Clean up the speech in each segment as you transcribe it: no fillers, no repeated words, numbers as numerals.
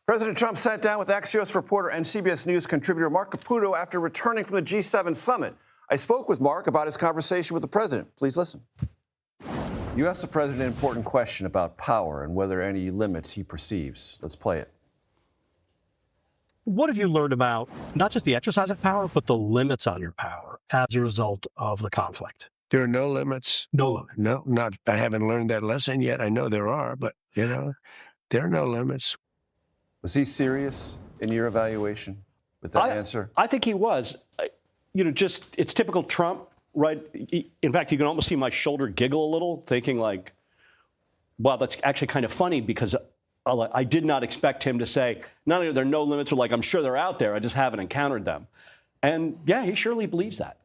President Trump sat down with Axios reporter and CBS News contributor Marc Caputo after returning from the G7 summit. I spoke with Marc about his conversation with the president. Please listen. You asked the president an important question about power and whether any limits he perceives. Let's play it. What have you learned about not just the exercise of power, but the limits on your power as a result of the conflict? There are no limits. No limit. No, not. I haven't learned that lesson yet. I know there are, but, there are no limits. Was he serious in your evaluation with that answer? I think he was. It's typical Trump, right? In fact, you can almost see my shoulder giggle a little, thinking like, wow, that's actually kind of funny because I did not expect him to say, not only are there no limits, but like, I'm sure they're out there, I just haven't encountered them. And yeah, he surely believes that.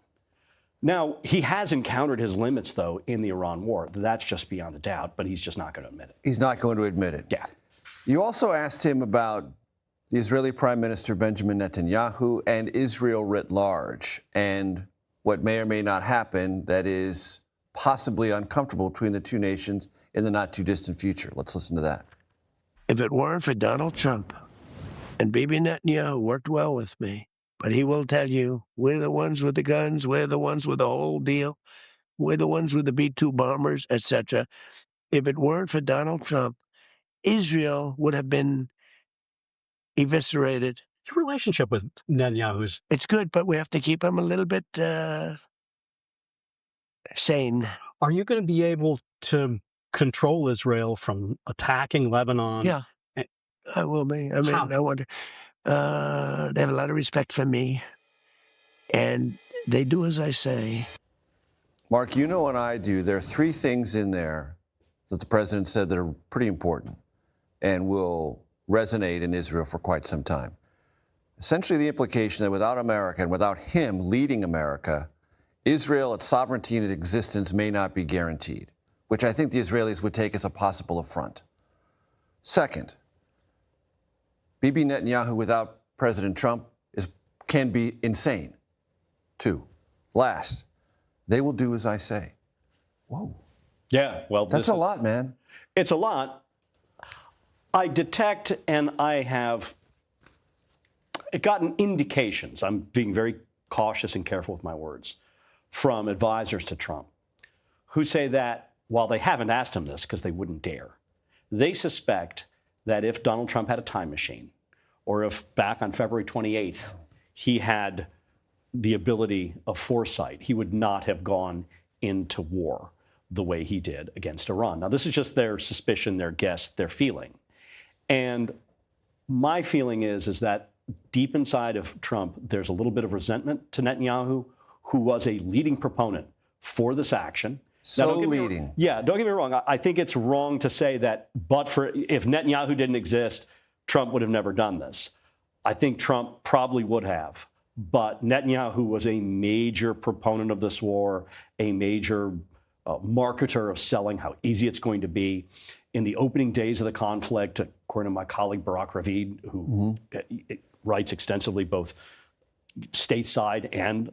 Now, he has encountered his limits, though, in the Iran war. That's just beyond a doubt, but he's just not going to admit it. He's not going to admit it. Yeah. You also asked him about the Israeli Prime Minister Benjamin Netanyahu and Israel writ large and what may or may not happen that is possibly uncomfortable between the two nations in the not-too-distant future. Let's listen to that. If it weren't for Donald Trump and Bibi Netanyahu worked well with me, but he will tell you, we're the ones with the guns, we're the ones with the whole deal, we're the ones with the B-2 bombers, etc. If it weren't for Donald Trump, Israel would have been eviscerated. Your relationship with Netanyahu's... It's good, but we have to keep him a little bit sane. Are you going to be able to control Israel from attacking Lebanon? Yeah, I will be. I mean, I wonder. They have a lot of respect for me, and they do as I say. Mark, you know what I do. There are three things in there that the president said that are pretty important and will resonate in Israel for quite some time. Essentially, the implication that without America and without him leading America, Israel, its sovereignty and its existence may not be guaranteed, which I think the Israelis would take as a possible affront. Second, Bibi Netanyahu without President Trump can be insane. Two, last, they will do as I say. Whoa. Yeah, well, that's a lot, man. It's a lot. I detect and I have gotten indications, I'm being very cautious and careful with my words, from advisors to Trump, who say that while they haven't asked him this because they wouldn't dare, they suspect that if Donald Trump had a time machine, or if back on February 28th, he had the ability of foresight, he would not have gone into war the way he did against Iran. Now, this is just their suspicion, their guess, their feeling. And my feeling is that deep inside of Trump, there's a little bit of resentment to Netanyahu, who was a leading proponent for this action. So leading. Yeah, don't get me wrong. I think it's wrong to say that, if Netanyahu didn't exist, Trump would have never done this. I think Trump probably would have. But Netanyahu was a major proponent of this war, a major marketer of selling how easy it's going to be. In the opening days of the conflict, according to my colleague Barak Ravid, who writes extensively both stateside and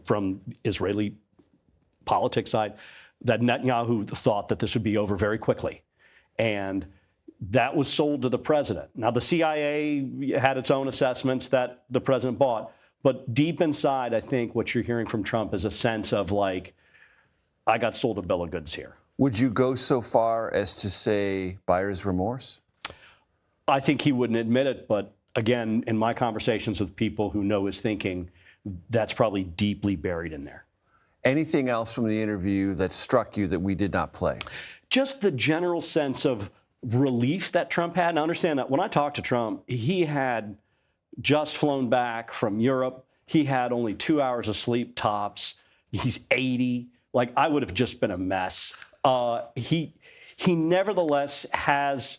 from Israeli politics side, that Netanyahu thought that this would be over very quickly. And that was sold to the president. Now, the CIA had its own assessments that the president bought. But deep inside, I think what you're hearing from Trump is a sense of like, I got sold a bill of goods here. Would you go so far as to say buyer's remorse? I think he wouldn't admit it. But again, in my conversations with people who know his thinking, that's probably deeply buried in there. Anything else from the interview that struck you that we did not play? Just the general sense of relief that Trump had. And I understand that when I talked to Trump, he had just flown back from Europe. He had only 2 hours of sleep tops. He's 80. Like, I would have just been a mess. He nevertheless has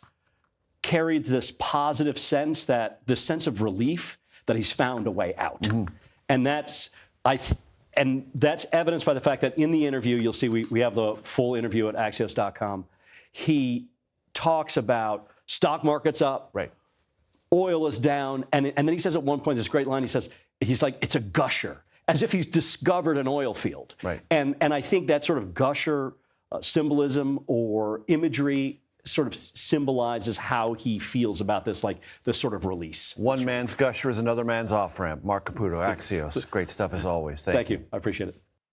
carried this positive sense, this sense of relief that he's found a way out. Mm-hmm. And that's evidenced by the fact that in the interview, you'll see we have the full interview at Axios.com. He talks about stock market's up, right? Oil is down, and then he says at one point, this great line, he's like, it's a gusher, as if he's discovered an oil field. Right. And I think that sort of gusher symbolism or imagery sort of symbolizes how he feels about this, like this sort of release. One man's gusher is another man's off-ramp. Marc Caputo, Axios. Great stuff as always. Thank you. I appreciate it.